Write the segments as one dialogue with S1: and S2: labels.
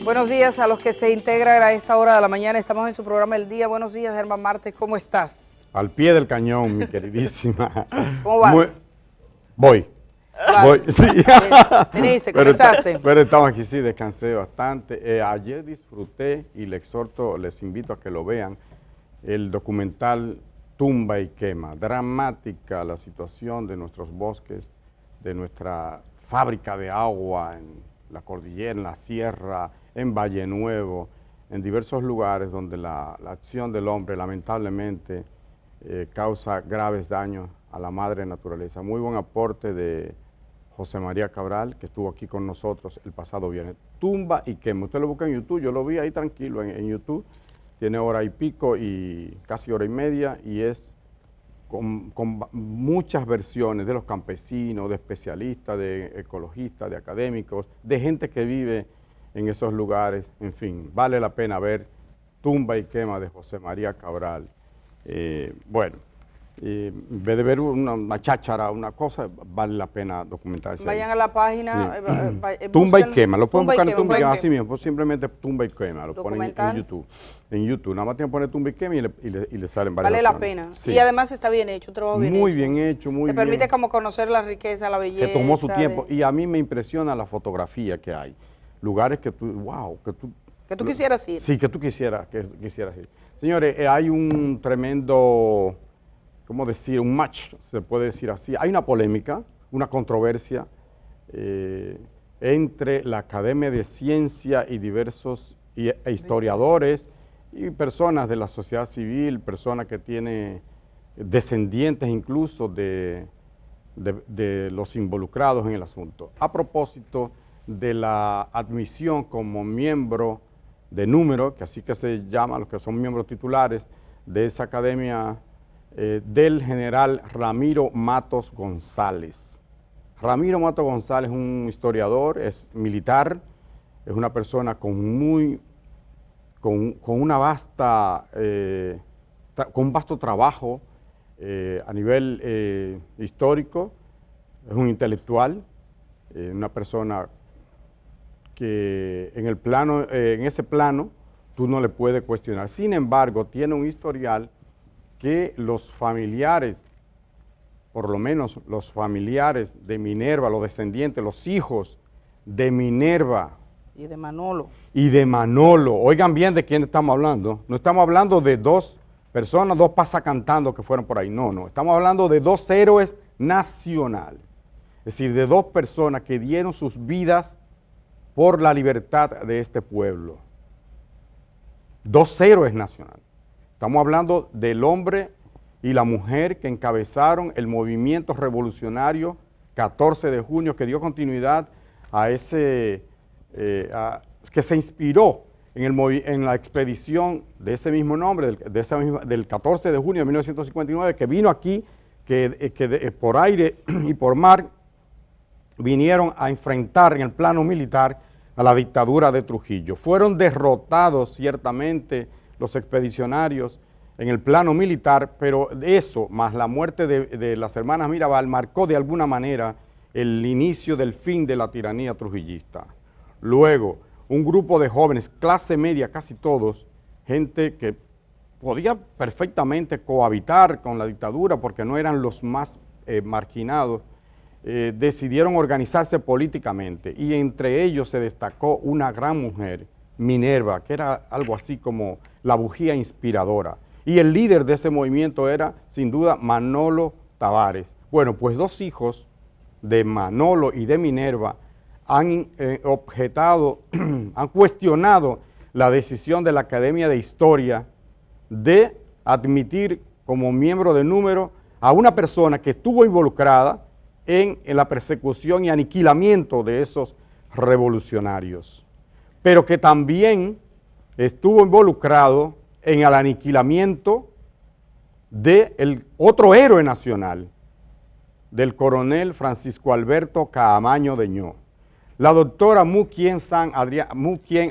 S1: Buenos días a los que se integran a esta hora de la mañana. Estamos en su programa El Día. Buenos días, Germán Marte. ¿Cómo estás?
S2: Al pie del cañón, mi queridísima.
S1: ¿Cómo vas?
S2: Voy. Sí.
S1: Viniste, comenzaste.
S2: Pero estamos aquí, sí, descansé bastante. Ayer disfruté y les invito a que lo vean, el documental Tumba y Quema. Dramática la situación de nuestros bosques, de nuestra fábrica de agua en la cordillera, en la sierra, en Valle Nuevo, en diversos lugares donde la acción del hombre lamentablemente causa graves daños a la madre naturaleza. Muy buen aporte de José María Cabral, que estuvo aquí con nosotros el pasado viernes. Tumba y Quema. Usted lo busca en YouTube, yo lo vi ahí tranquilo en YouTube. Tiene hora y pico y casi hora y media y es con muchas versiones de los campesinos, de especialistas, de ecologistas, de académicos, de gente que vive en esos lugares. En fin, vale la pena ver Tumba y Quema de José María Cabral. En vez de ver una cháchara, una cosa, vale la pena documentarse.
S1: Vayan a la página.
S2: Tumba y Quema, lo pueden buscar en
S1: Tumba
S2: Tumba y Quema,
S1: y
S2: así mismo, pues simplemente Tumba y Quema, lo ponen en YouTube. En YouTube, nada más tienen que poner Tumba y Quema y le salen varias
S1: Vale la
S2: opciones.
S1: pena.
S2: Sí.
S1: Y además está bien hecho, un trabajo bien hecho.
S2: Muy bien hecho, muy bien.
S1: Te permite como conocer la riqueza, la belleza.
S2: Se tomó su tiempo y a mí me impresiona la fotografía que hay. Lugares que tú, wow,
S1: que tú quisieras ir.
S2: Sí, que tú quisieras ir. Señores, hay un tremendo, ¿cómo decir? Un match, se puede decir así. Hay una polémica, una controversia entre la Academia de Ciencia y diversos historiadores y personas de la sociedad civil, personas que tienen descendientes incluso de los involucrados en el asunto. A propósito de la admisión como miembro de número, que así que se llama, los que son miembros titulares de esa academia, del general Ramiro Matos González. Ramiro Matos González es un historiador, es militar, es una persona con una vasta, con un vasto trabajo a nivel histórico, es un intelectual, una persona que en ese plano tú no le puedes cuestionar. Sin embargo, tiene un historial que los familiares, por lo menos los familiares de Minerva, los descendientes, los hijos de Minerva
S1: y de Manolo.
S2: Oigan bien de quién estamos hablando. No estamos hablando de dos personas, dos pasacantando que fueron por ahí. No. Estamos hablando de dos héroes nacionales. Es decir, de dos personas que dieron sus vidas por la libertad de este pueblo. Dos héroes nacionales. Estamos hablando del hombre y la mujer que encabezaron el movimiento revolucionario 14 de junio, que dio continuidad a ese, que se inspiró en la expedición de ese mismo nombre, del 14 de junio de 1959, que vino aquí, que por aire y por mar vinieron a enfrentar en el plano militar a la dictadura de Trujillo. Fueron derrotados ciertamente los expedicionarios en el plano militar, pero eso, más la muerte de las hermanas Mirabal, marcó de alguna manera el inicio del fin de la tiranía trujillista. Luego, un grupo de jóvenes, clase media casi todos, gente que podía perfectamente cohabitar con la dictadura porque no eran los más marginados, decidieron organizarse políticamente y entre ellos se destacó una gran mujer, Minerva, que era algo así como la bujía inspiradora. Y el líder de ese movimiento era, sin duda, Manolo Tavares. Bueno, pues dos hijos de Manolo y de Minerva han objetado, han cuestionado la decisión de la Academia de Historia de admitir como miembro de número a una persona que estuvo involucrada en la persecución y aniquilamiento de esos revolucionarios, pero que también estuvo involucrado en el aniquilamiento del otro héroe nacional, del coronel Francisco Alberto Caamaño Deñó. La doctora Muquien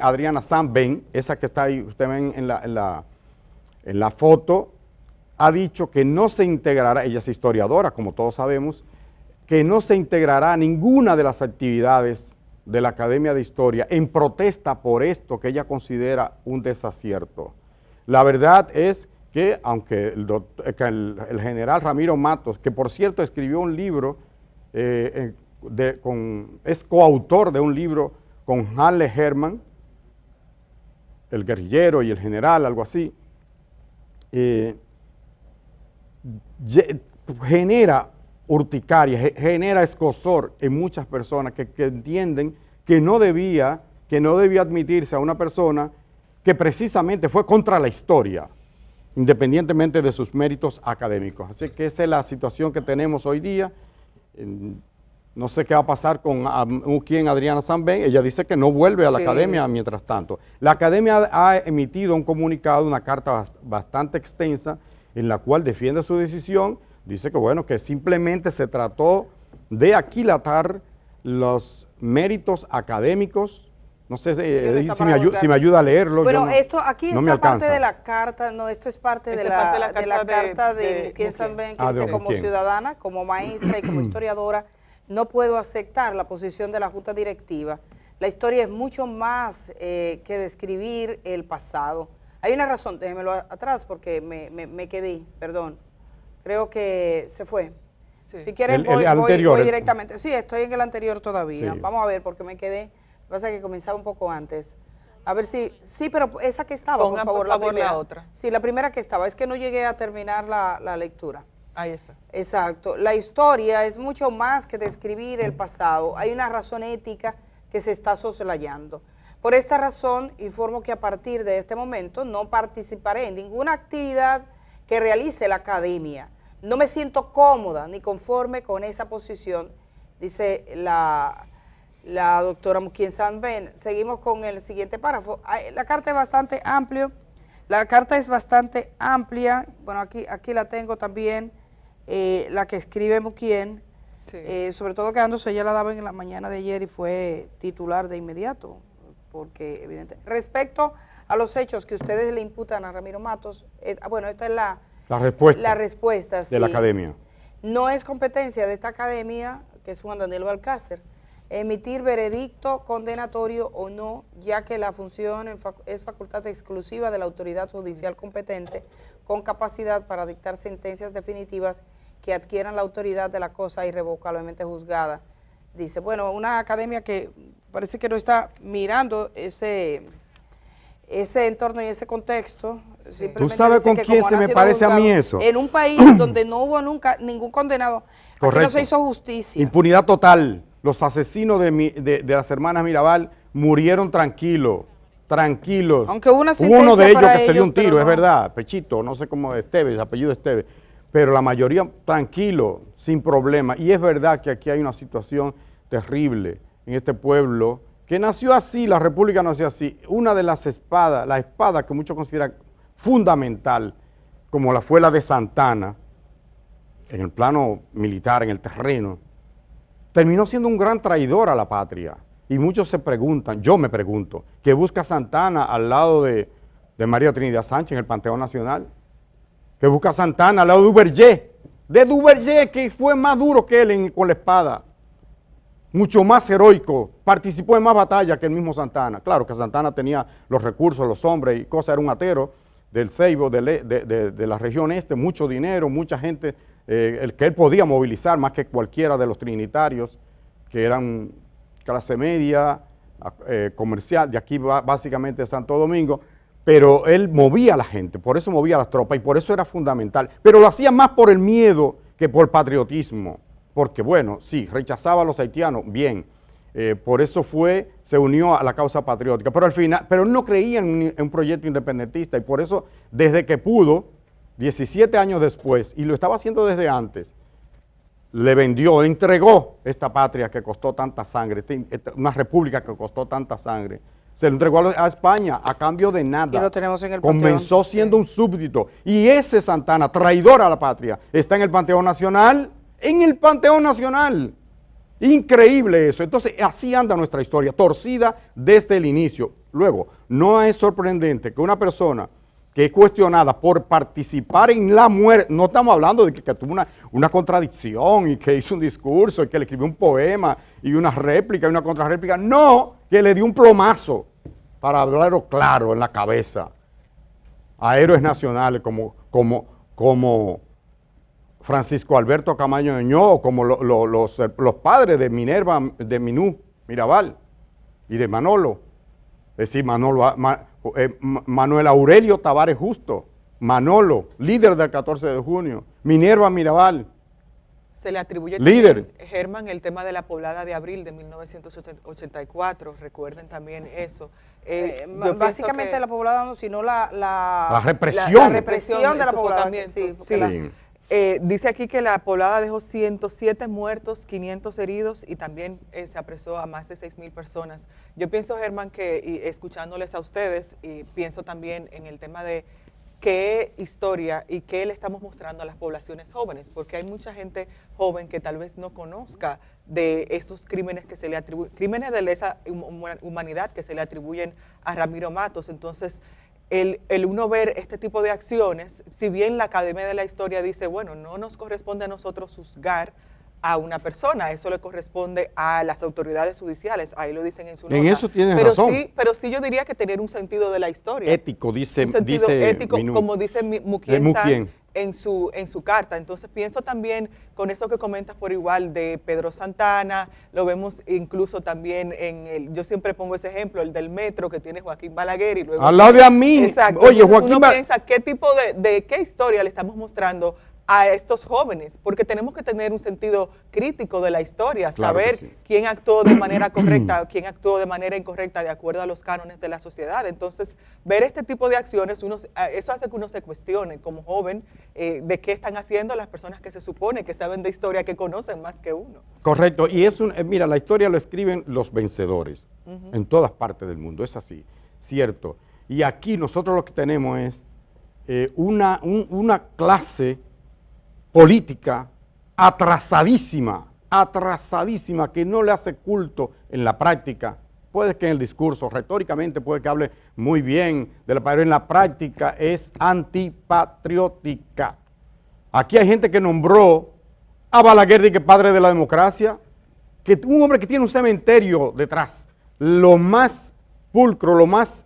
S2: Adriana San Ben, esa que está ahí, usted ven en la foto, ha dicho que no se integrará, ella es historiadora, como todos sabemos, que no se integrará a ninguna de las actividades de la Academia de Historia en protesta por esto que ella considera un desacierto. La verdad es que, aunque el general Ramiro Matos, que por cierto escribió un libro, es coautor de un libro con Halle Hermann, el guerrillero y el general, algo así, genera urticaria, genera escozor en muchas personas que entienden que no debía admitirse a una persona que precisamente fue contra la historia, independientemente de sus méritos académicos. Así que esa es la situación que tenemos hoy día. No sé qué va a pasar con Adriana Sanben. Ella dice que no vuelve a la academia mientras tanto. La academia ha emitido un comunicado, una carta bastante extensa, en la cual defiende su decisión. Dice que bueno, que simplemente se trató de aquilatar los méritos académicos. No sé si me ayuda a leerlo.
S1: Bueno, esto aquí no está parte de la carta, no, esto es parte de la carta de Muquien Sanben, que dice como ciudadana, como maestra y como historiadora, no puedo aceptar la posición de la Junta Directiva. La historia es mucho más que describir el pasado. Hay una razón, déjemelo atrás porque me quedé, perdón. Creo que se fue. Sí. Si quieren voy directamente. Sí, estoy en el anterior todavía. Sí. Vamos a ver porque me quedé. Lo que pasa es que comenzaba un poco antes. A ver si, sí, pero esa que estaba, por favor, la primera. La otra. Sí, la primera que estaba. Es que no llegué a terminar la lectura.
S3: Ahí está.
S1: Exacto. La historia es mucho más que describir el pasado. Hay una razón ética que se está soslayando. Por esta razón, informo que a partir de este momento no participaré en ninguna actividad que realice la academia. No me siento cómoda ni conforme con esa posición, dice la doctora Muquien Sanben. Seguimos con el siguiente párrafo. La carta es bastante amplia. Bueno, aquí la tengo también, la que escribe Muquien. Sí. Sobre todo quedándose, ella la daba en la mañana de ayer y fue titular de inmediato, porque evidentemente, respecto a los hechos que ustedes le imputan a Ramiro Matos, bueno, esta es la respuesta
S2: de la academia.
S1: No es competencia de esta academia, que es Juan Daniel Balcácer, emitir veredicto condenatorio o no, ya que la función es facultad exclusiva de la autoridad judicial competente, con capacidad para dictar sentencias definitivas que adquieran la autoridad de la cosa irrevocablemente juzgada. Dice, bueno, una academia que parece que no está mirando ese entorno y ese contexto.
S2: Sí. ¿Tú sabes con quién se me parece a mí eso?
S1: En un país donde no hubo nunca ningún condenado, aquí no se hizo justicia.
S2: Impunidad total. Los asesinos de las hermanas Mirabal murieron tranquilos.
S1: Aunque hubo una sentencia
S2: uno de ellos
S1: para
S2: que se dio un tiro,
S1: no.
S2: Es verdad, Pechito, no sé cómo, Esteves, apellido Esteves, pero la mayoría tranquilo, sin problema. Y es verdad que aquí hay una situación terrible en este pueblo, que nació así, la República nació así. Una de las espadas, la espada que muchos consideran fundamental, como la fue la de Santana, en el plano militar, en el terreno, terminó siendo un gran traidor a la patria. Y muchos se preguntan, yo me pregunto, ¿qué busca Santana al lado de María Trinidad Sánchez en el Panteón Nacional? ¿Qué busca Santana al lado de Duvergé, que fue más duro que él con la espada? Mucho más heroico, participó en más batallas que el mismo Santana. Claro que Santana tenía los recursos, los hombres y cosas, era un atero del Ceibo, de la región este, mucho dinero, mucha gente, el que él podía movilizar más que cualquiera de los trinitarios, que eran clase media, comercial, de aquí básicamente de Santo Domingo, pero él movía a la gente, por eso movía a las tropas y por eso era fundamental, pero lo hacía más por el miedo que por patriotismo. Porque bueno, sí, rechazaba a los haitianos, bien, por eso se unió a la causa patriótica, pero al final, pero él no creía en un proyecto independentista y por eso, desde que pudo, 17 años después, y lo estaba haciendo desde antes, le entregó esta patria que costó tanta sangre, una república que costó tanta sangre, se lo entregó a España a cambio de nada.
S1: Y lo tenemos en el
S2: Panteón. Comenzó siendo un súbdito, y ese Santana, traidor a la patria, está en el Panteón Nacional. En el Panteón Nacional. Increíble eso. Entonces, así anda nuestra historia, torcida desde el inicio. Luego, no es sorprendente que una persona que es cuestionada por participar en la muerte, no estamos hablando de que tuvo una contradicción y que hizo un discurso y que le escribió un poema y una réplica y una contrarréplica, no, que le dio un plomazo, para hablarlo claro, en la cabeza, a héroes nacionales como Francisco Alberto Camaño Ño, o como los padres de Minerva, de Minú Mirabal y de Manolo, es decir, Manuel Aurelio Tavares Justo, Manolo, líder del 14 de junio, Minerva Mirabal.
S3: Se le atribuye
S2: líder.
S3: También, Germán, el tema de la poblada de abril de 1984, recuerden también eso.
S1: Básicamente la poblada no, sino la
S2: represión.
S1: La represión de la poblada. Sí,
S3: dice aquí que la poblada dejó 107 muertos, 500 heridos y también se apresó a más de 6.000 personas. Yo pienso, Germán, que escuchándoles a ustedes, y pienso también en el tema de qué historia y qué le estamos mostrando a las poblaciones jóvenes, porque hay mucha gente joven que tal vez no conozca de estos crímenes que se le atribuyen, crímenes de lesa humanidad que se le atribuyen a Ramiro Matos. Entonces, el uno ver este tipo de acciones, si bien la Academia de la Historia dice, bueno, no nos corresponde a nosotros juzgar a una persona, eso le corresponde a las autoridades judiciales, ahí lo dicen en su nota.
S2: En eso tienes razón.
S3: Pero sí yo diría que tener un sentido de la historia.
S2: Ético, dice
S3: ético, como dice Muquien en su carta. Entonces pienso también con eso que comentas por igual de Pedro Santana, lo vemos incluso también yo siempre pongo ese ejemplo, el del metro que tiene Joaquín Balaguer y luego...
S2: Al lado de a mí.
S3: Exacto.
S2: Oye, Joaquín
S3: uno piensa qué tipo de qué historia le estamos mostrando a estos jóvenes, porque tenemos que tener un sentido crítico de la historia,
S2: claro,
S3: saber quién actuó de manera correcta, quién actuó de manera incorrecta de acuerdo a los cánones de la sociedad. Entonces, ver este tipo de acciones, eso hace que uno se cuestione como joven de qué están haciendo las personas que se supone que saben de historia, que conocen más que uno.
S2: Correcto, y mira, la historia lo escriben los vencedores en todas partes del mundo, es así, cierto. Y aquí nosotros lo que tenemos es una clase política atrasadísima, que no le hace culto en la práctica. Puede que en el discurso, retóricamente, puede que hable muy bien, pero en la práctica es antipatriótica. Aquí hay gente que nombró a Balaguer de que padre de la democracia, que un hombre que tiene un cementerio detrás, lo más pulcro, lo más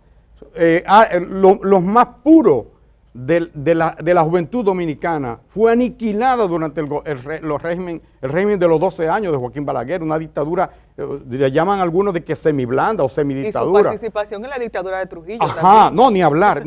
S2: puro de la juventud dominicana, fue aniquilada durante el régimen de los 12 años de Joaquín Balaguer, una dictadura, le llaman algunos de que semiblanda o semidictadura.
S3: Y su participación en la dictadura de Trujillo.
S2: Ajá,
S3: también.
S2: No, ni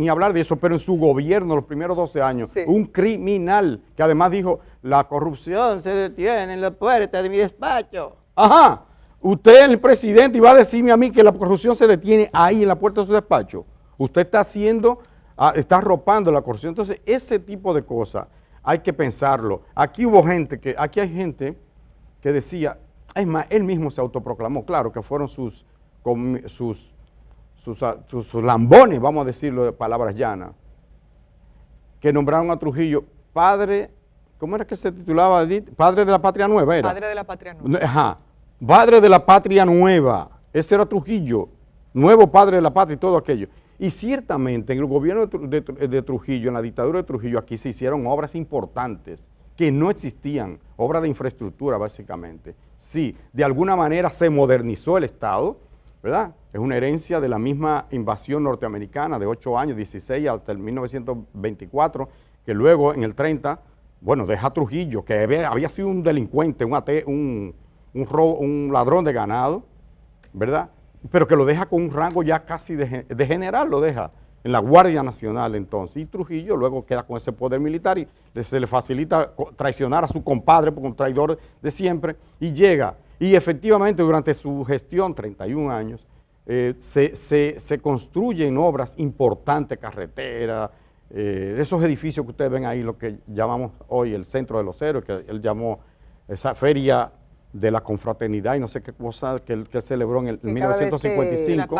S2: hablar de eso, pero en su gobierno, los primeros 12 años, sí. Un criminal que además dijo, la corrupción se detiene en la puerta de mi despacho. Ajá, usted es el presidente y va a decirme a mí que la corrupción se detiene ahí en la puerta de su despacho. Usted está está arropando la corrupción. Entonces, ese tipo de cosas hay que pensarlo. Aquí hay gente que decía, es más, él mismo se autoproclamó, claro, que fueron sus lambones, vamos a decirlo de palabras llanas, que nombraron a Trujillo padre, ¿cómo era que se titulaba? Padre de la Patria Nueva, ¿era?
S3: Padre de la Patria Nueva.
S2: Ajá, padre de la Patria Nueva, ese era Trujillo, nuevo padre de la patria y todo aquello. Y ciertamente en el gobierno de Trujillo, en la dictadura de Trujillo, aquí se hicieron obras importantes que no existían, obras de infraestructura básicamente. Sí, de alguna manera se modernizó el Estado, ¿verdad? Es una herencia de la misma invasión norteamericana de 8 años, 16 hasta el 1924, que luego en el 30, bueno, deja a Trujillo, que había sido un delincuente, un ladrón de ganado, ¿verdad? Pero que lo deja con un rango ya casi de general, lo deja en la Guardia Nacional entonces. Y Trujillo luego queda con ese poder militar y se le facilita traicionar a su compadre, porque un traidor de siempre, y llega. Y efectivamente durante su gestión, 31 años, se construyen obras importantes, carreteras, esos edificios que ustedes ven ahí, lo que llamamos hoy el Centro de los Héroes, que él llamó esa feria de la confraternidad y no sé qué cosa que él celebró en el 1955.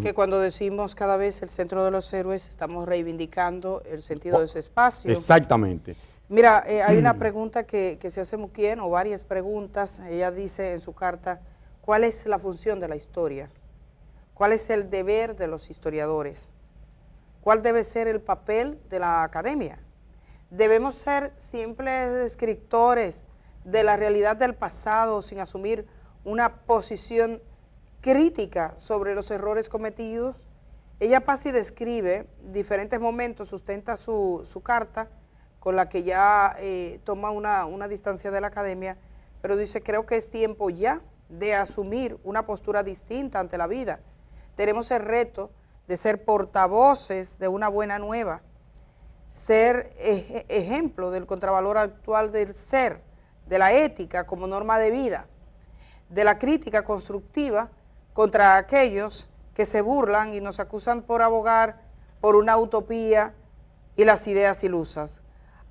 S1: Que cuando decimos cada vez el Centro de los Héroes, estamos reivindicando el sentido de ese espacio.
S2: Exactamente.
S1: Mira, hay una pregunta que se hace Muquien, o varias preguntas. Ella dice en su carta, ¿cuál es la función de la historia? ¿Cuál es el deber de los historiadores? cuál debe ser el papel de la academia. Debemos ser simples escritores de la realidad del pasado sin asumir una posición crítica sobre los errores cometidos. Ella pasa y describe diferentes momentos, sustenta su carta, con la que ya toma una distancia de la academia, pero dice, creo que es tiempo ya de asumir una postura distinta ante la vida. Tenemos el reto de ser portavoces de una buena nueva, ser ejemplo del contravalor actual del ser, de la ética como norma de vida, de la crítica constructiva contra aquellos que se burlan y nos acusan por abogar por una utopía y las ideas ilusas.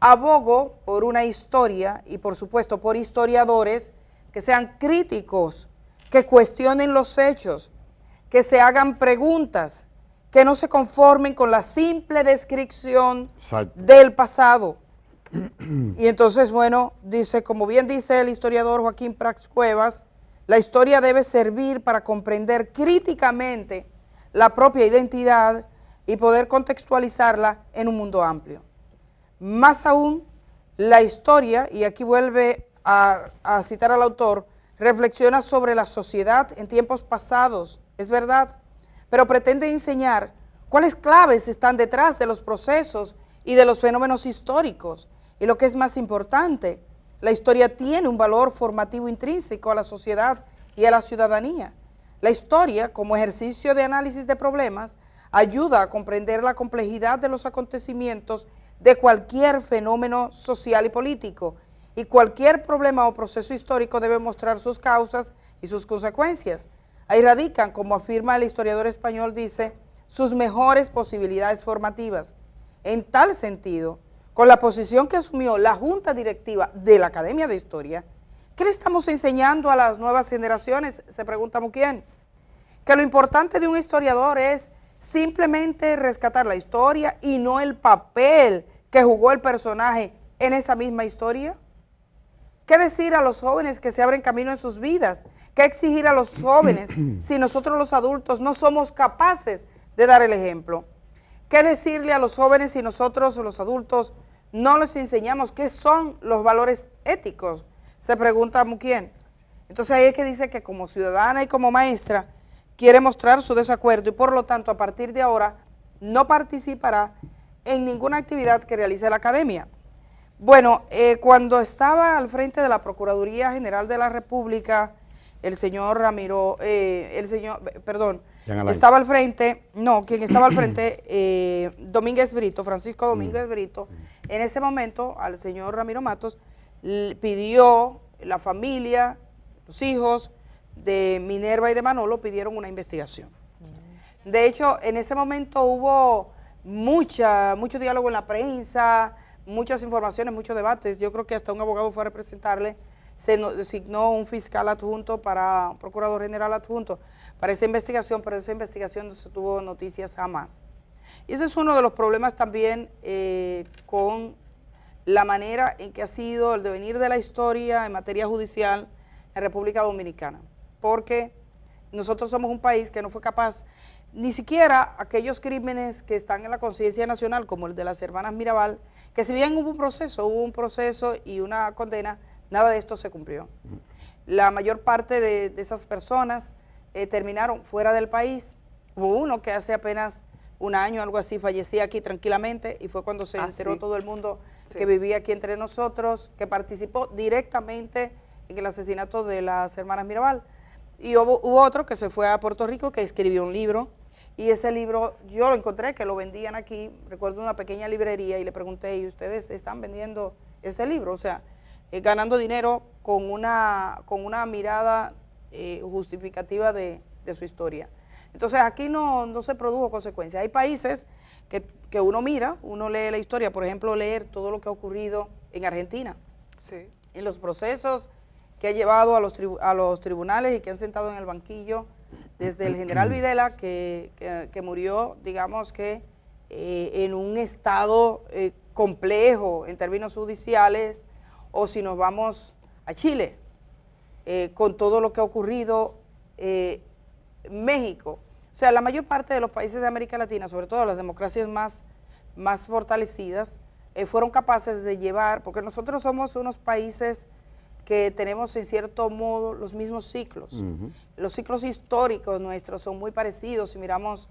S1: Abogo por una historia y por supuesto por historiadores que sean críticos, que cuestionen los hechos, que se hagan preguntas, que no se conformen con la simple descripción del pasado. Y entonces, bueno, dice, como bien dice el historiador Joaquín Prats Cuevas, la historia debe servir para comprender críticamente la propia identidad y poder contextualizarla en un mundo amplio. Más aún, la historia, y aquí vuelve a citar al autor, reflexiona sobre la sociedad en tiempos pasados, es verdad, pero pretende enseñar cuáles claves están detrás de los procesos y de los fenómenos históricos. Y lo que es más importante, la historia tiene un valor formativo intrínseco a la sociedad y a la ciudadanía. La historia, como ejercicio de análisis de problemas, ayuda a comprender la complejidad de los acontecimientos de cualquier fenómeno social y político, y cualquier problema o proceso histórico debe mostrar sus causas y sus consecuencias. Ahí radican, como afirma el historiador español, dice, sus mejores posibilidades formativas. En tal sentido, con la posición que asumió la Junta Directiva de la Academia de Historia, ¿qué le estamos enseñando a las nuevas generaciones? Se pregunta Muquien. Que lo importante de un historiador es simplemente rescatar la historia y no el papel que jugó el personaje en esa misma historia. ¿Qué decir a los jóvenes que se abren camino en sus vidas? ¿Qué exigir a los jóvenes si nosotros los adultos no somos capaces de dar el ejemplo? ¿Qué decirle a los jóvenes si nosotros los adultos no les enseñamos qué son los valores éticos? Se pregunta Muquien. Entonces ahí es que dice que como ciudadana y como maestra quiere mostrar su desacuerdo y por lo tanto a partir de ahora no participará en ninguna actividad que realice la academia. Bueno, cuando estaba al frente de la Procuraduría General de la República, el señor Ramiro, estaba al frente, quien estaba al frente, Domínguez Brito, Francisco Domínguez Brito, en ese momento al señor Ramiro Matos pidió, la familia, los hijos de Minerva y de Manolo pidieron una investigación. De hecho, en ese momento hubo mucho diálogo en la prensa, muchas informaciones, muchos debates. Yo creo que hasta un abogado fue a representarle, se designó un fiscal adjunto un procurador general adjunto para esa investigación, pero esa investigación no se tuvo noticias jamás. Y ese es uno de los problemas también con la manera en que ha sido el devenir de la historia en materia judicial en República Dominicana, porque nosotros somos un país que no fue capaz, ni siquiera aquellos crímenes que están en la conciencia nacional, como el de las hermanas Mirabal, que si bien hubo un proceso y una condena, nada de esto se cumplió. La mayor parte de esas personas terminaron fuera del país. Hubo uno que hace apenas un año, algo así, fallecía aquí tranquilamente y fue cuando se enteró todo el mundo que vivía aquí entre nosotros, que participó directamente en el asesinato de las hermanas Mirabal. Y hubo otro que se fue a Puerto Rico, que escribió un libro, y ese libro yo lo encontré, que lo vendían aquí, recuerdo una pequeña librería, y le pregunté, ¿y ustedes están vendiendo ese libro? O sea, ganando dinero con una mirada justificativa de su historia. Entonces aquí no se produjo consecuencias. Hay países que uno mira, uno lee la historia, por ejemplo, leer todo lo que ha ocurrido en Argentina, en los procesos que ha llevado a los tribunales y que han sentado en el banquillo, desde el general Videla, que murió, digamos que en un estado complejo en términos judiciales, o si nos vamos a Chile, con todo lo que ha ocurrido, México, O sea, la mayor parte de los países de América Latina, sobre todo las democracias más fortalecidas, fueron capaces de llevar, porque nosotros somos unos países que tenemos en cierto modo los mismos ciclos. Los ciclos históricos nuestros son muy parecidos. Si miramos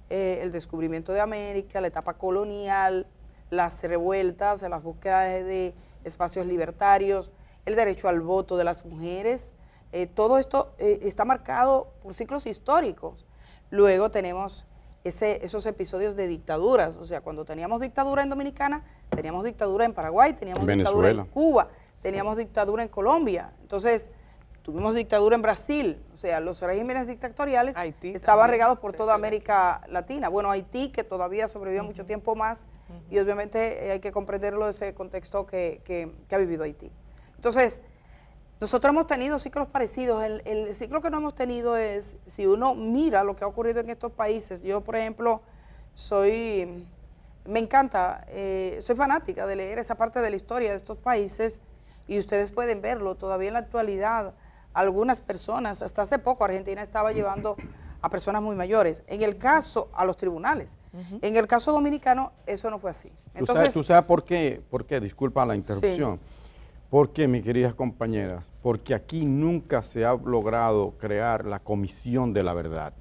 S1: el descubrimiento de América, la etapa colonial, las revueltas, las búsquedas de espacios libertarios, el derecho al voto de las mujeres, todo esto está marcado por ciclos históricos. Luego tenemos esos episodios de dictaduras, o sea, cuando teníamos dictadura en Dominicana, teníamos dictadura en Paraguay, teníamos dictadura en Cuba, teníamos dictadura en Colombia, entonces tuvimos dictadura en Brasil, o sea, los regímenes dictatoriales estaban regados por toda América Latina. Bueno, Haití, que todavía sobrevivió mucho tiempo más, y obviamente hay que comprenderlo de ese contexto que ha vivido Haití. Entonces, nosotros hemos tenido ciclos parecidos. El ciclo que no hemos tenido es, si uno mira lo que ha ocurrido en estos países, yo por ejemplo me encanta, soy fanática de leer esa parte de la historia de estos países y ustedes pueden verlo todavía en la actualidad. Algunas personas, hasta hace poco Argentina estaba llevando a personas muy mayores, en el caso a los tribunales. En el caso dominicano eso no fue así. Entonces,
S2: ¿Tú sabes por qué? Disculpa la interrupción. Sí. ¿Por qué, mis queridas compañeras? Porque aquí nunca se ha logrado crear la comisión de la verdad.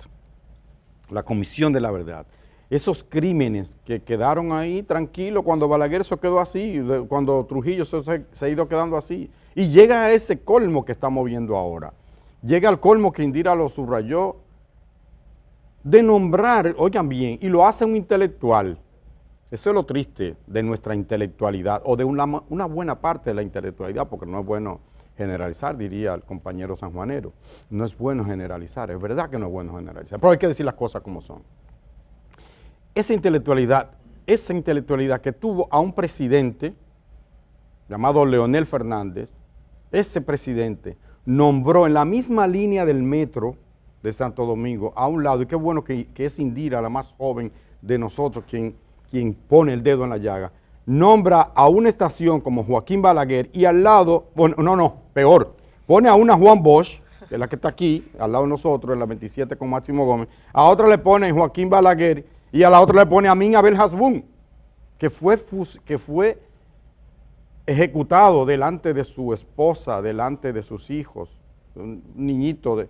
S2: La comisión de la verdad. Esos crímenes que quedaron ahí tranquilos cuando Balaguer se quedó así, cuando Trujillo se ha ido quedando así. Y llega a ese colmo que estamos viendo ahora. Llega al colmo que Indira lo subrayó, de nombrar, oigan bien, y lo hace un intelectual. Eso es lo triste de nuestra intelectualidad, o de una buena parte de la intelectualidad, porque no es bueno generalizar, diría el compañero sanjuanero. No es bueno generalizar, es verdad que no es bueno generalizar, pero hay que decir las cosas como son. Esa intelectualidad que tuvo a un presidente llamado Leonel Fernández, ese presidente nombró en la misma línea del metro de Santo Domingo, a un lado, y qué bueno que es Indira, la más joven de nosotros, quien pone el dedo en la llaga, nombra a una estación como Joaquín Balaguer y al lado, bueno, peor, pone a una Juan Bosch, que es la que está aquí, al lado de nosotros, en la 27 con Máximo Gómez, a otra le pone Joaquín Balaguer y a la otra le pone a Amin Abel Hasbún, que fue ejecutado delante de su esposa, delante de sus hijos, un niñito,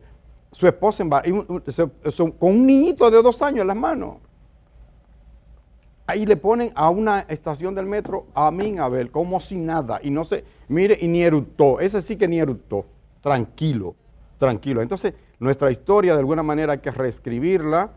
S2: su esposa con un niñito de 2 años en las manos. Ahí le ponen a una estación del metro a Amin Abel, como si nada, y no se, mire, y ni eructó, ese sí que ni eructó, tranquilo. Entonces, nuestra historia de alguna manera hay que reescribirla,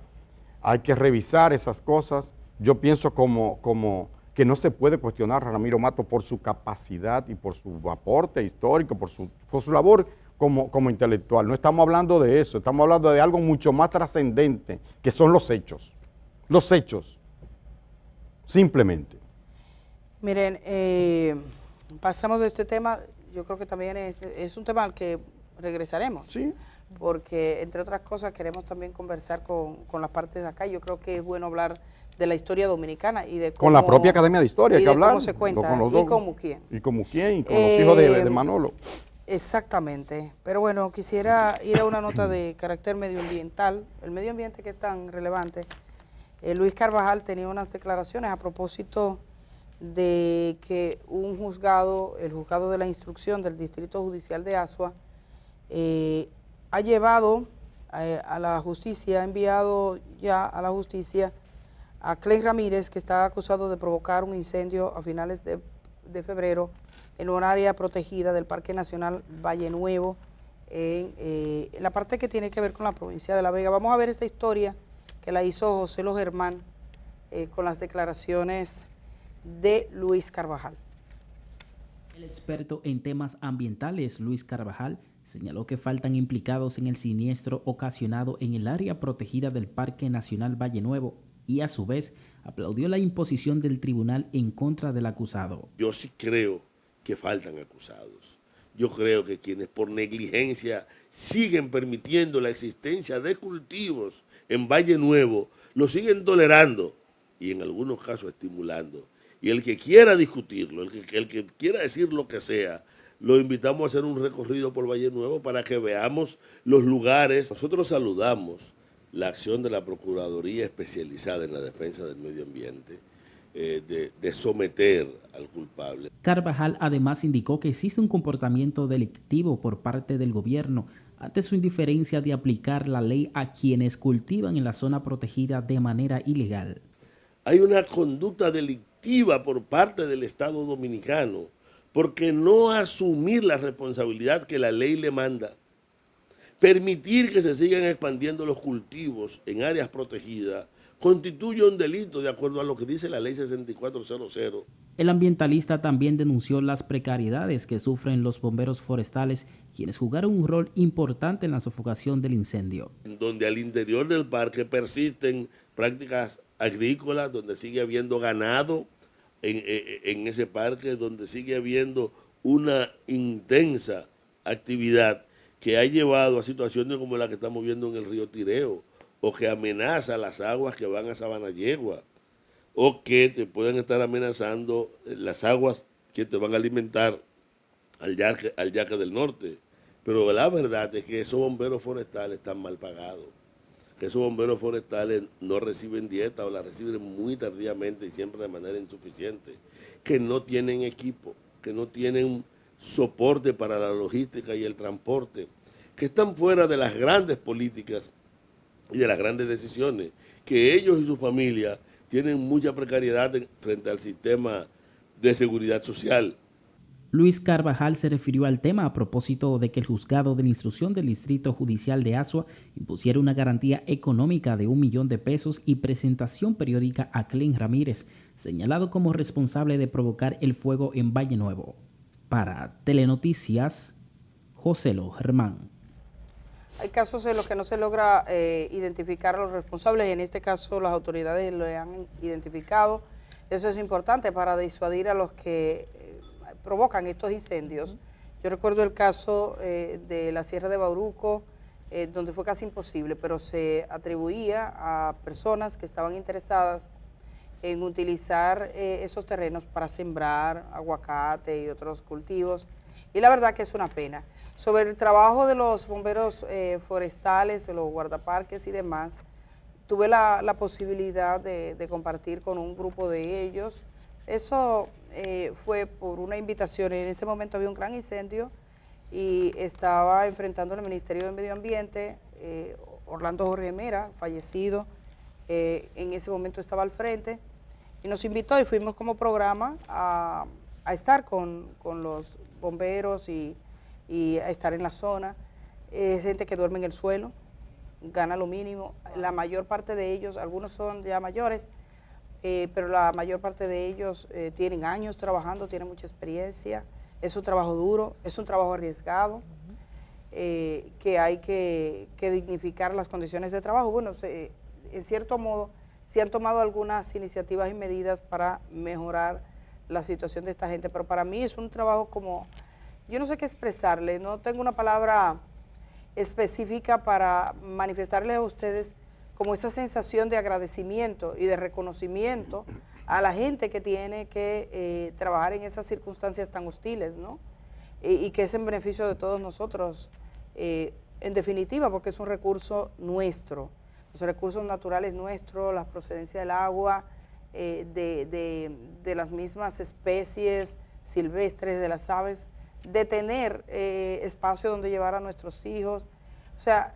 S2: hay que revisar esas cosas. Yo pienso como que no se puede cuestionar a Ramiro Matos por su capacidad y por su aporte histórico, por su labor como intelectual. No estamos hablando de eso, estamos hablando de algo mucho más trascendente, que son los hechos. Los hechos. Simplemente.
S1: Miren, pasamos de este tema, yo creo que también es un tema al que regresaremos.
S2: Sí.
S1: Porque, entre otras cosas, queremos también conversar con las partes de acá. Yo creo que es bueno hablar de la historia dominicana y de cómo...
S2: Con la propia Academia de Historia hay que hablar.
S1: Cómo se cuenta, y como quién.
S2: Y como quién, y con los hijos de Manolo.
S1: Exactamente. Pero bueno, quisiera ir a una nota de carácter medioambiental. El medio ambiente que es tan relevante. Luis Carvajal tenía unas declaraciones a propósito de que un juzgado, el juzgado de la instrucción del Distrito Judicial de Azua, ha llevado a la justicia, ha enviado ya a la justicia a Clay Ramírez, que está acusado de provocar un incendio a finales de febrero en un área protegida del Parque Nacional Valle Nuevo, en la parte que tiene que ver con la provincia de La Vega. Vamos a ver esta historia que la hizo José Lo Germán con las declaraciones de Luis Carvajal.
S4: El experto en temas ambientales, Luis Carvajal, señaló que faltan implicados en el siniestro ocasionado en el área protegida del Parque Nacional Valle Nuevo y a su vez aplaudió la imposición del tribunal en contra del acusado.
S5: Yo sí creo que faltan acusados. Yo creo que quienes por negligencia siguen permitiendo la existencia de cultivos en Valle Nuevo, lo siguen tolerando y en algunos casos estimulando. Y el que quiera discutirlo, el que quiera decir lo que sea, lo invitamos a hacer un recorrido por Valle Nuevo para que veamos los lugares. Nosotros saludamos la acción de la Procuraduría especializada en la defensa del medio ambiente de someter al culpable.
S4: Carvajal además indicó que existe un comportamiento delictivo por parte del gobierno ante su indiferencia de aplicar la ley a quienes cultivan en la zona protegida de manera ilegal.
S5: Hay una conducta delictiva por parte del Estado dominicano porque no asumir la responsabilidad que la ley le manda. Permitir que se sigan expandiendo los cultivos en áreas protegidas constituye un delito de acuerdo a lo que dice la ley 6400.
S4: El ambientalista también denunció las precariedades que sufren los bomberos forestales, quienes jugaron un rol importante en la sofocación del incendio.
S5: Donde al interior del parque persisten prácticas agrícolas, donde sigue habiendo ganado en ese parque, donde sigue habiendo una intensa actividad que ha llevado a situaciones como la que estamos viendo en el río Tireo, o que amenaza las aguas que van a Sabanayegua, o que te pueden estar amenazando las aguas que te van a alimentar al Yaque del Norte. Pero la verdad es que esos bomberos forestales están mal pagados, que esos bomberos forestales no reciben dieta o la reciben muy tardíamente y siempre de manera insuficiente, que no tienen equipo, que no tienen soporte para la logística y el transporte, que están fuera de las grandes políticas y de las grandes decisiones, que ellos y su familia tienen mucha precariedad frente al sistema de seguridad social.
S4: Luis Carvajal se refirió al tema a propósito de que el juzgado de la instrucción del Distrito Judicial de Azua impusiera una garantía económica de $1 millón y presentación periódica a Clen Ramírez, señalado como responsable de provocar el fuego en Valle Nuevo. Para Telenoticias, José Lo Germán.
S1: Hay casos en los que no se logra identificar a los responsables y en este caso las autoridades lo han identificado. Eso es importante para disuadir a los que provocan estos incendios. Yo recuerdo el caso de la Sierra de Bauruco, donde fue casi imposible, pero se atribuía a personas que estaban interesadas en utilizar esos terrenos para sembrar aguacate y otros cultivos. Y la verdad que es una pena. Sobre el trabajo de los bomberos forestales, de los guardaparques y demás, tuve la posibilidad de compartir con un grupo de ellos. Eso fue por una invitación. En ese momento había un gran incendio y estaba enfrentando el Ministerio de Medio Ambiente, Orlando Jorge Mera, fallecido, en ese momento estaba al frente, y nos invitó y fuimos como programa a estar con los bomberos y a estar en la zona. Es gente que duerme en el suelo, gana lo mínimo. La mayor parte de ellos, algunos son ya mayores, pero la mayor parte de ellos tienen años trabajando, tienen mucha experiencia. Es un trabajo duro, es un trabajo arriesgado, que hay que dignificar las condiciones de trabajo. Bueno, en cierto modo, se han tomado algunas iniciativas y medidas para mejorar la situación de esta gente, pero para mí es un trabajo como, yo no sé qué expresarle, no tengo una palabra específica para manifestarles a ustedes como esa sensación de agradecimiento y de reconocimiento a la gente que tiene que trabajar en esas circunstancias tan hostiles, ¿no? Y que es en beneficio de todos nosotros, en definitiva, porque es un recurso nuestro, los recursos naturales nuestros, la procedencia del agua, de las mismas especies silvestres, de las aves, de tener espacio donde llevar a nuestros hijos. O sea,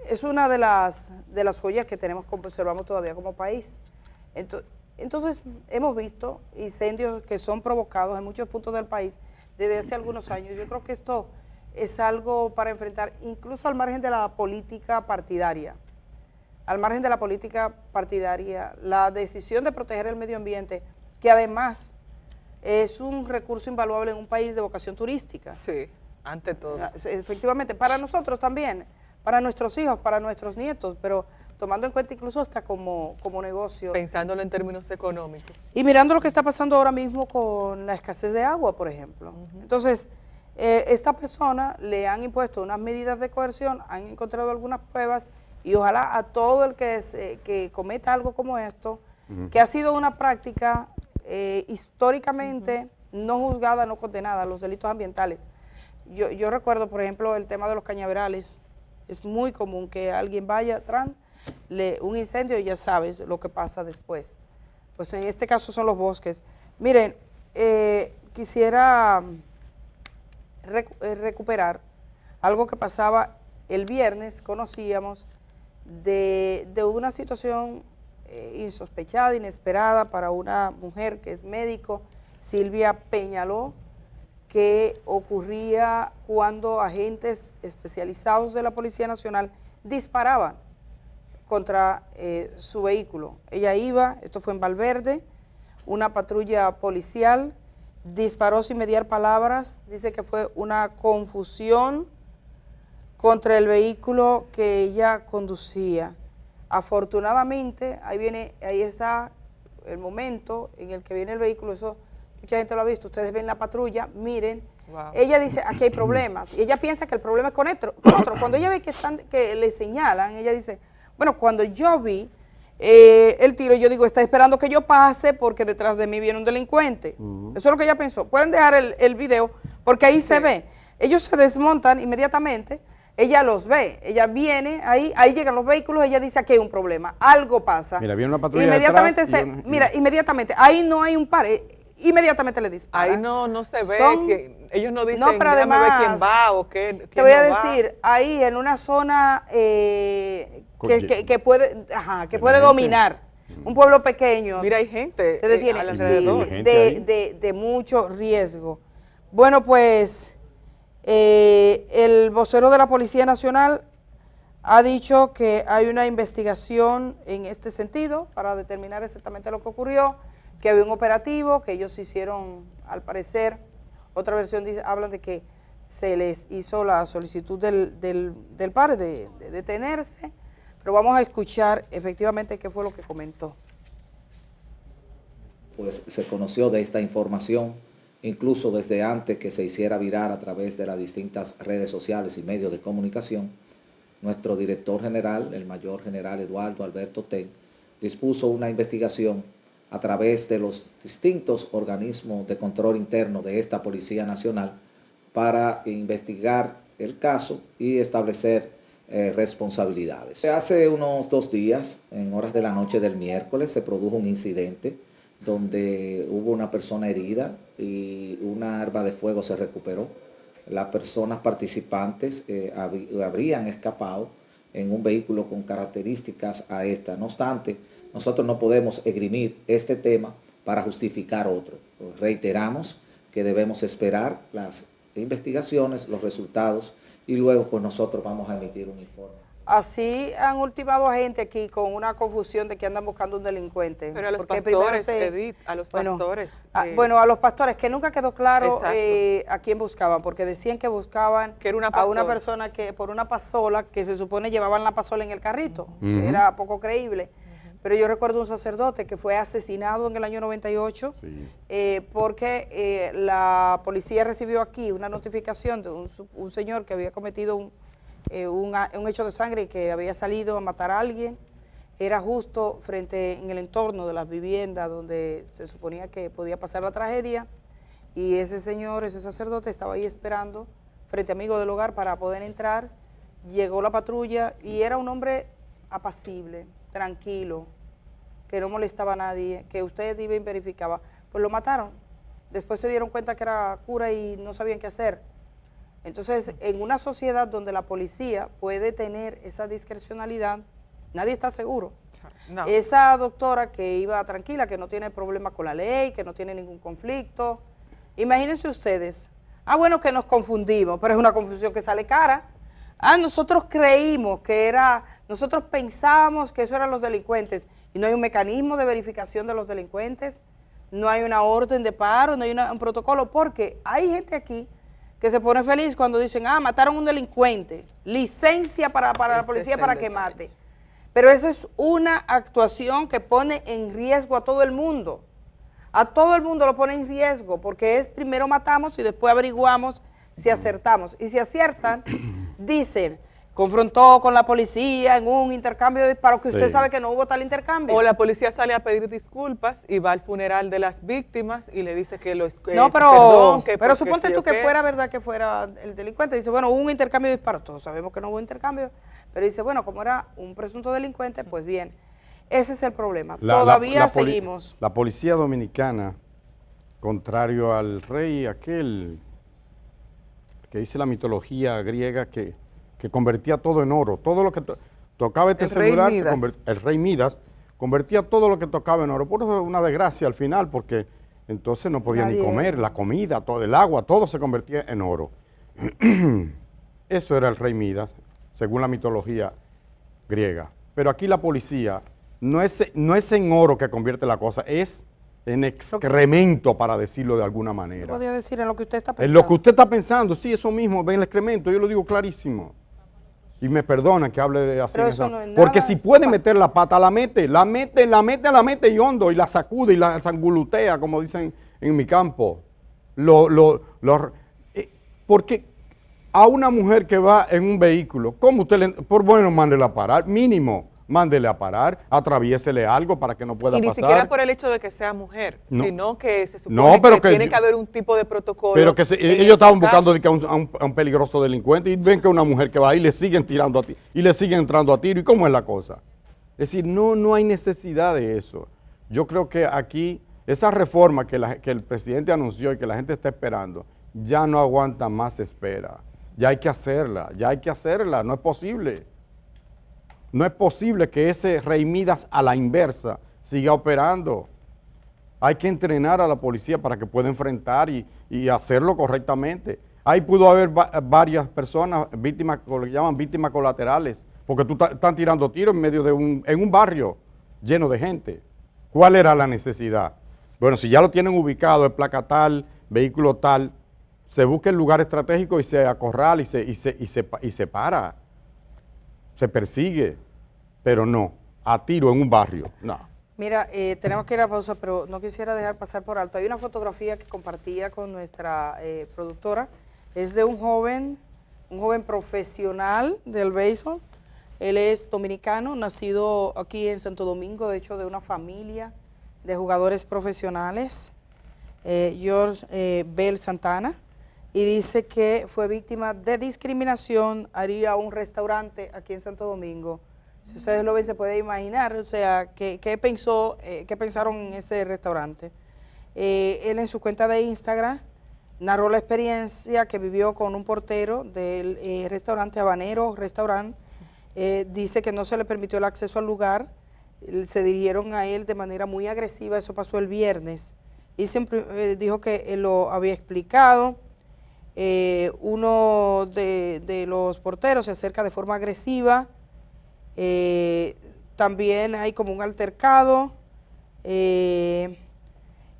S1: es una de las joyas que conservamos todavía como país. Entonces, hemos visto incendios que son provocados en muchos puntos del país desde hace algunos años. Yo creo que esto es algo para enfrentar, incluso al margen de la política partidaria. Al margen de la política partidaria, la decisión de proteger el medio ambiente, que además es un recurso invaluable en un país de vocación turística.
S3: Sí, ante todo.
S1: Efectivamente, para nosotros también, para nuestros hijos, para nuestros nietos, pero tomando en cuenta incluso hasta como negocio.
S3: Pensándolo en términos económicos.
S1: Y mirando lo que está pasando ahora mismo con la escasez de agua, por ejemplo. Entonces, esta persona le han impuesto unas medidas de coerción, han encontrado algunas pruebas, y ojalá a todo el que cometa algo como esto, que ha sido una práctica históricamente no juzgada, no condenada, los delitos ambientales. Yo recuerdo, por ejemplo, el tema de los cañaverales. Es muy común que alguien vaya, un incendio y ya sabes lo que pasa después. Pues en este caso son los bosques. Miren, quisiera recuperar algo que pasaba el viernes, conocíamos de una situación insospechada, inesperada para una mujer que es médico, Silvia Peñaló, que ocurría cuando agentes especializados de la Policía Nacional disparaban contra su vehículo. Ella iba, esto fue en Valverde, una patrulla policial, disparó sin mediar palabras, dice que fue una confusión contra el vehículo que ella conducía. Afortunadamente, ahí está el momento en el que viene el vehículo, eso mucha gente lo ha visto, ustedes ven la patrulla, miren, wow. Ella dice, aquí hay problemas, y ella piensa que el problema es con otro. Cuando ella ve que le señalan, ella dice, bueno, cuando yo vi el tiro, yo digo, está esperando que yo pase porque detrás de mí viene un delincuente. Eso es lo que ella pensó. Pueden dejar el video, porque ahí se ve. Ellos se desmontan inmediatamente, ella los ve, ella viene, ahí llegan los vehículos, ella dice, aquí hay un problema, algo pasa.
S2: Mira, viene una patrulla
S1: inmediatamente
S2: detrás
S1: inmediatamente, ahí no hay un par, inmediatamente le disparan.
S3: Ahí no se ve, que ellos no dicen,
S1: pero además,
S3: ver quién va o qué.
S1: Te voy a decir, ahí en una zona que puede dominar, un pueblo pequeño.
S3: Mira, hay gente
S1: alrededor. De mucho riesgo. Bueno, pues el vocero de la Policía Nacional ha dicho que hay una investigación en este sentido para determinar exactamente lo que ocurrió, que había un operativo, que ellos hicieron, al parecer, otra versión hablan de que se les hizo la solicitud del par de detenerse, pero vamos a escuchar efectivamente qué fue lo que comentó.
S6: Pues se conoció de esta información, incluso desde antes que se hiciera viral a través de las distintas redes sociales y medios de comunicación. Nuestro director general, el mayor general Eduardo Alberto Ten, dispuso una investigación a través de los distintos organismos de control interno de esta Policía Nacional para investigar el caso y establecer responsabilidades. Hace unos 2 días, en horas de la noche del miércoles, se produjo un incidente donde hubo una persona herida y una arma de fuego se recuperó. Las personas participantes habrían escapado en un vehículo con características a esta. No obstante, nosotros no podemos esgrimir este tema para justificar otro. Reiteramos que debemos esperar las investigaciones, los resultados, y luego pues nosotros vamos a emitir un informe.
S1: Así han ultimado a gente aquí con una confusión de que andan buscando un delincuente.
S3: Pero a los pastores, Edith, a los pastores.
S1: Bueno, a los pastores, que nunca quedó claro a quién buscaban, porque decían que buscaban
S3: que era
S1: a una persona que por una pasola, que se supone llevaban la pasola en el carrito. Era poco creíble. Pero yo recuerdo un sacerdote que fue asesinado en el año 98 porque la policía recibió aquí una notificación de un señor que había cometido un hecho de sangre y que había salido a matar a alguien. Era justo en el entorno de las viviendas donde se suponía que podía pasar la tragedia, y ese señor, ese sacerdote, estaba ahí esperando frente a Amigo del Hogar para poder entrar. Llegó la patrulla y era un hombre apacible, tranquilo, que no molestaba a nadie, que usted iba y verificaba. Pues lo mataron. Después se dieron cuenta que era cura y no sabían qué hacer. Entonces, en una sociedad donde la policía puede tener esa discrecionalidad, nadie está seguro. No. Esa doctora que iba tranquila, que no tiene problema con la ley, que no tiene ningún conflicto, imagínense ustedes, bueno, que nos confundimos, pero es una confusión que sale cara. Nosotros creímos nosotros pensábamos que eso eran los delincuentes, y no hay un mecanismo de verificación de los delincuentes, no hay una orden de paro, no hay un protocolo, porque hay gente aquí que se pone feliz cuando dicen, mataron a un delincuente, licencia para la policía para que mate. Pero esa es una actuación que pone en riesgo a todo el mundo. A todo el mundo lo pone en riesgo, porque primero matamos y después averiguamos si acertamos. Y si aciertan, dicen, confrontó con la policía en un intercambio de disparos, que usted sabe que no hubo tal intercambio.
S3: O la policía sale a pedir disculpas y va al funeral de las víctimas y le dice que
S1: no, pero, pero suponte tú que fuera verdad que fuera el delincuente. Dice, bueno, hubo un intercambio de disparos. Todos sabemos que no hubo intercambio, pero dice, bueno, como era un presunto delincuente, pues bien. Ese es el problema. Todavía seguimos.
S2: La policía dominicana, contrario al rey aquel que dice la mitología griega que convertía todo en oro, todo lo que tocaba este celular, el rey Midas, convertía todo lo que tocaba en oro. Por eso es una desgracia al final, porque entonces no podía ni comer, la comida, todo el agua, todo se convertía en oro. Eso era el rey Midas, según la mitología griega. Pero aquí la policía no es en oro que convierte la cosa, es en excremento, para decirlo de alguna manera.
S1: ¿Podría decir en lo que usted está pensando?
S2: En lo que usted está pensando, sí, eso mismo, ven el excremento, yo lo digo clarísimo. Y me perdona que hable de así. Porque si puede meter la pata, la mete y hondo, y la sacude y la sangulutea, como dicen en mi campo. Porque a una mujer que va en un vehículo, ¿cómo usted por bueno, mándela a parar? Mínimo, mándele a parar, atraviésele algo para que no pueda pasar.
S3: Y ni siquiera por el hecho de que sea mujer, sino que se supone que tiene que haber un tipo de protocolo.
S2: Pero que ellos estaban buscando a un peligroso delincuente y ven que una mujer que va ahí le siguen tirando a ti y le siguen entrando a tiro. ¿Y cómo es la cosa? Es decir, no hay necesidad de eso. Yo creo que aquí esa reforma que el presidente anunció y que la gente está esperando, ya no aguanta más espera. Ya hay que hacerla, no es posible. No es posible que ese rey Midas a la inversa siga operando. Hay que entrenar a la policía para que pueda enfrentar y hacerlo correctamente. Ahí pudo haber varias personas, víctimas, lo que llaman víctimas colaterales, porque están tirando tiros en medio de en un barrio lleno de gente. ¿Cuál era la necesidad? Bueno, si ya lo tienen ubicado, el placa tal, vehículo tal, se busca el lugar estratégico y se acorrala y se para. Se persigue, pero no, a tiro en un barrio, no.
S1: Mira, tenemos que ir a pausa, pero no quisiera dejar pasar por alto. Hay una fotografía que compartía con nuestra productora, es de un joven profesional del béisbol. Él es dominicano, nacido aquí en Santo Domingo, de hecho de una familia de jugadores profesionales, George Bell Santana, y dice que fue víctima de discriminación, haría un restaurante aquí en Santo Domingo. Si ustedes lo ven, se puede imaginar, o sea, qué pensaron en ese restaurante. Él en su cuenta de Instagram narró la experiencia que vivió con un portero del restaurante Habanero Restaurant. Dice que no se le permitió el acceso al lugar, se dirigieron a él de manera muy agresiva, eso pasó el viernes. Y siempre dijo que él lo había explicado. Uno de los porteros se acerca de forma agresiva, también hay como un altercado, y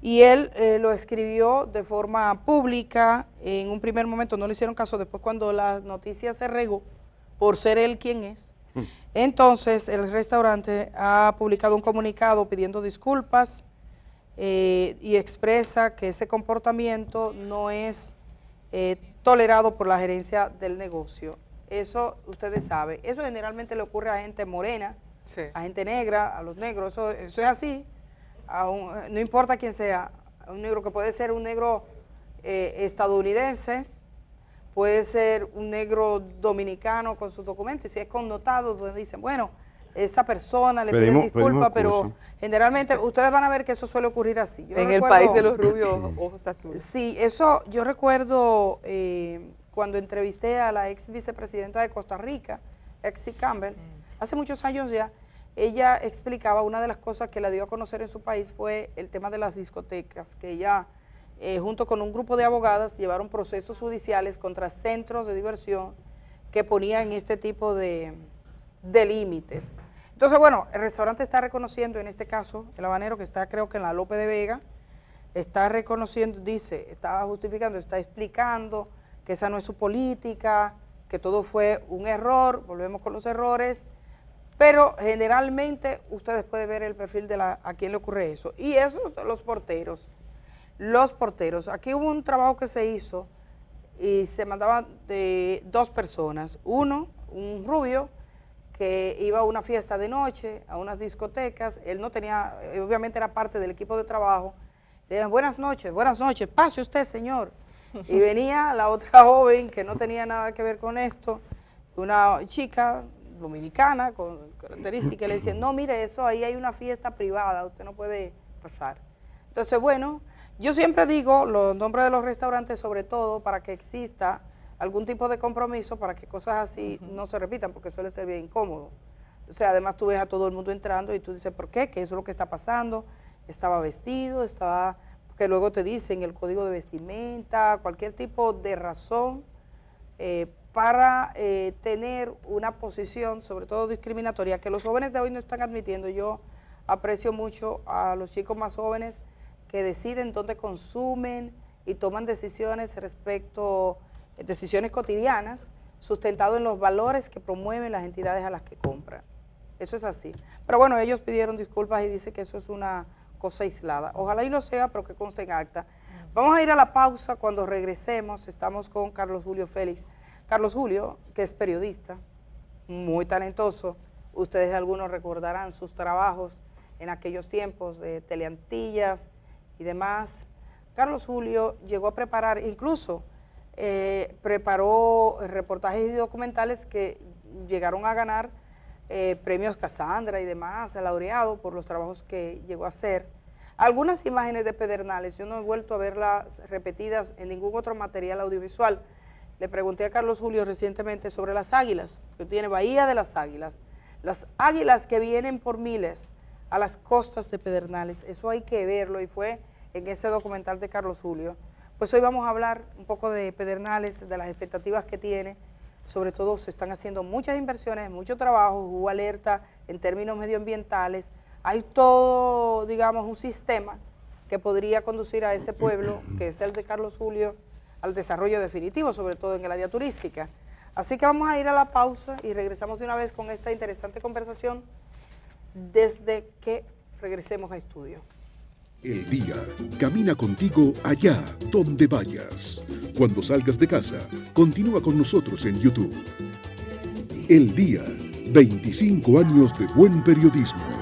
S1: él lo escribió de forma pública. En un primer momento no le hicieron caso, después cuando la noticia se regó por ser él quien es, entonces el restaurante ha publicado un comunicado pidiendo disculpas y expresa que ese comportamiento no es tolerado por la gerencia del negocio. Eso ustedes saben, eso generalmente le ocurre a gente morena, sí, a gente negra, a los negros, eso es así, no importa quién sea, un negro que puede ser un negro estadounidense, puede ser un negro dominicano con sus documentos, y si es connotado, pues dicen, bueno, esa persona le piden disculpas, pero generalmente ustedes van a ver que eso suele ocurrir así.
S3: El país de los rubios ojos azules.
S1: Sí, eso yo recuerdo cuando entrevisté a la ex vicepresidenta de Costa Rica, Exy Campbell, hace muchos años ya. Ella explicaba, una de las cosas que la dio a conocer en su país fue el tema de las discotecas, que ella junto con un grupo de abogadas llevaron procesos judiciales contra centros de diversión que ponían este tipo de límites. Entonces, bueno, el restaurante está reconociendo, en este caso, el Habanero, que está creo que en la López de Vega, está reconociendo, dice, está justificando, está explicando que esa no es su política, que todo fue un error, volvemos con los errores, pero generalmente ustedes pueden ver el perfil de a quién le ocurre eso. Y esos son los porteros. Los porteros, aquí hubo un trabajo que se hizo y se mandaban de 2 personas. Uno un rubio que iba a una fiesta de noche, a unas discotecas. Él no tenía, obviamente era parte del equipo de trabajo. Le decían, buenas noches, pase usted, señor. Y venía la otra joven que no tenía nada que ver con esto, una chica dominicana con características, le decían, no, mire, eso ahí hay una fiesta privada, usted no puede pasar. Entonces, bueno, yo siempre digo los nombres de los restaurantes, sobre todo para que exista algún tipo de compromiso, para que cosas así no se repitan, porque suele ser bien incómodo. O sea, además tú ves a todo el mundo entrando y tú dices, ¿por qué? ¿Qué es lo que está pasando? Estaba vestido, estaba... que luego te dicen el código de vestimenta, cualquier tipo de razón para tener una posición, sobre todo discriminatoria, que los jóvenes de hoy no están admitiendo. Yo aprecio mucho a los chicos más jóvenes que deciden dónde consumen y toman decisiones respecto, decisiones cotidianas, sustentado en los valores que promueven las entidades a las que compran. Eso es así. Pero bueno, ellos pidieron disculpas y dicen que eso es una cosa aislada. Ojalá y lo sea, pero que conste en acta. Vamos a ir a la pausa. Cuando regresemos, estamos con Carlos Julio Félix. Carlos Julio, que es periodista, muy talentoso. Ustedes algunos recordarán sus trabajos en aquellos tiempos de Teleantillas y demás. Carlos Julio llegó a preparar, incluso preparó reportajes y documentales que llegaron a ganar premios Casandra y demás, laureado por los trabajos que llegó a hacer. Algunas imágenes de Pedernales, yo no he vuelto a verlas repetidas en ningún otro material audiovisual. Le pregunté a Carlos Julio recientemente sobre las águilas, que tiene Bahía de las Águilas. Las águilas que vienen por miles a las costas de Pedernales, eso hay que verlo, y fue en ese documental de Carlos Julio. Pues hoy vamos a hablar un poco de Pedernales, de las expectativas que tiene. Sobre todo se están haciendo muchas inversiones, mucho trabajo, hubo alerta en términos medioambientales. Hay todo, digamos, un sistema que podría conducir a ese pueblo, que es el de Carlos Julio, al desarrollo definitivo, sobre todo en el área turística. Así que vamos a ir a la pausa y regresamos de una vez con esta interesante conversación desde que regresemos a estudio.
S7: El día camina contigo allá donde vayas. Cuando salgas de casa, continúa con nosotros en YouTube. El día, 25 años de buen periodismo.